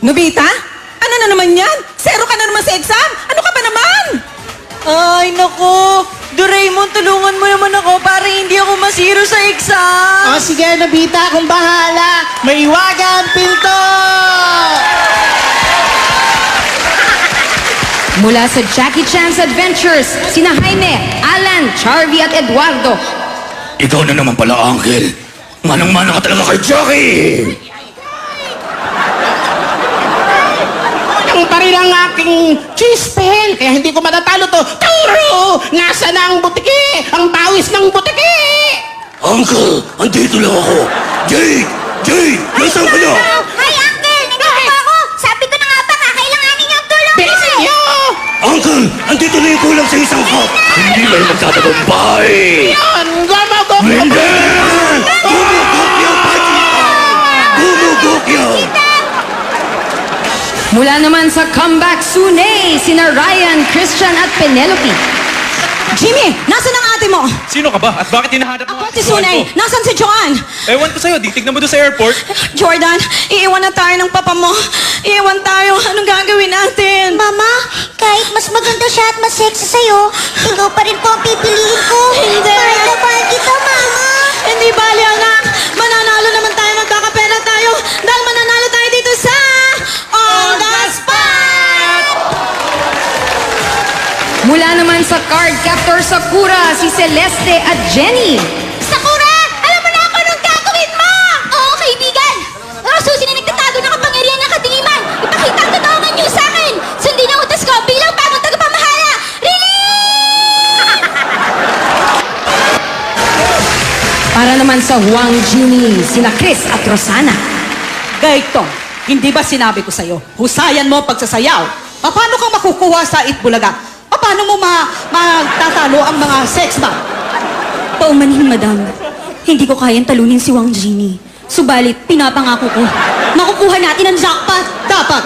Nobita? Ano na naman yan? Zero ka na naman sa exam? Ano ka ba naman? Ay, nako. Doraemon, tulungan mo naman ako para hindi ako masiro sa exam. O sige, Nobita, kung bahala. May iwagan pinto! Mula sa Jackie Chan's Adventures, sina Jaime, Alan, Charlie at Eduardo. Ikaw na naman pala, Uncle. Manang-mana ka talaga kay Jackie! Ang pa rin ang aking cheese pen, kaya hindi ko matatalo to. Turo! Nasa na ang butiki? Ang pawis ng butiki! Uncle, andito lang ako. Jade! Jade! Nasaan ka na? Hi, Uncle! Nandito po ako! Sabi ko na nga ba, kakailanganin niyo ang tulong Bilisan niyo! Uncle, andito na yung kulang sa isang cup. Hindi may magtatagumpay. Yan! Gumagok! Hindi! Gumugokyo, Pachita! Gumugokyo! Mula naman sa Comeback Sune, sina Ryan, Christian at Penelope. Jimmy, nasan ang ate mo? Sino ka ba? At bakit hinahanap mo? Ako si Sunay. Nasan si Joanne? Ewan ko sa'yo, titignan mo doon sa airport. Jordan, iiwan na tayo ng papa mo. Iiwan tayo. Anong gagawin natin? Mama, kahit mas maganda siya at mas sexy sa'yo, ikaw pa rin po ang pipiliin ko. Hindi. Mahal na mahal kita, Mama. Hindi bali, anak. Mananalo naman tayo. Magkakapera tayo. Dahil mananalo tayo dito sa On The Spot! Mula naman sa Card Captor Sakura, si Celeste at Jenny. Sakura, alam mo na ako anong gagawin mo! Oo, kaibigan. Susi na nagtatago ng kapangyarihan ng kadiliman. Ipakita ang totoong news sa akin. Sundin ang utas ko bilang bagong tagapamahala. Para naman sa Huang Jini, sina Chris at Rosana. Gaito, hindi ba sinabi ko sa'yo, husayan mo ang pagsasayaw? Paano kang makukuha sa Itbulaga? Paano mo magtatalo ang mga sex ba? Paumanhin, madam. Hindi ko kayang talunin si Wang Jini. Subalit, pinapangako ko, makukuha natin ang jackpot. Dapat.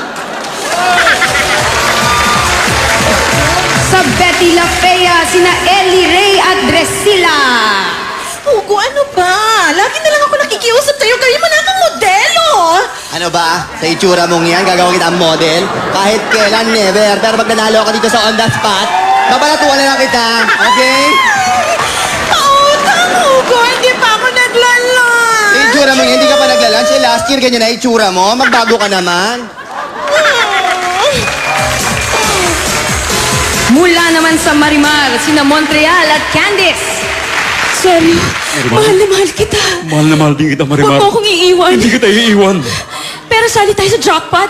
Sa Betty La Fea, sina Ellie Ray at Drusilla. Hugo, ano ba? Lagi na lang ako nakikiusap sa'yo. Gawin mo na akong modelo. Ano ba? Sa itsura mong yan, gagawin kita ang model? Kahit kailan, never. Pero pag nanalo ka dito sa On The Spot, babalatuan na lang kita. Okay? Pautang, Hugo. Hindi pa ako naglalan. Sa itsura mong yan, hindi ka pa naglalan. Siya last year, ganyan na itsura mo. Magbago ka naman. Mula naman sa Marimar, sina Montreal at Candice. Seryo, mahal na mahal kita. Mahal na mahal din kita, Huwag Marimar. mo akong iiwan. Hindi kita iiwan. Pero sali tayo sa jackpot.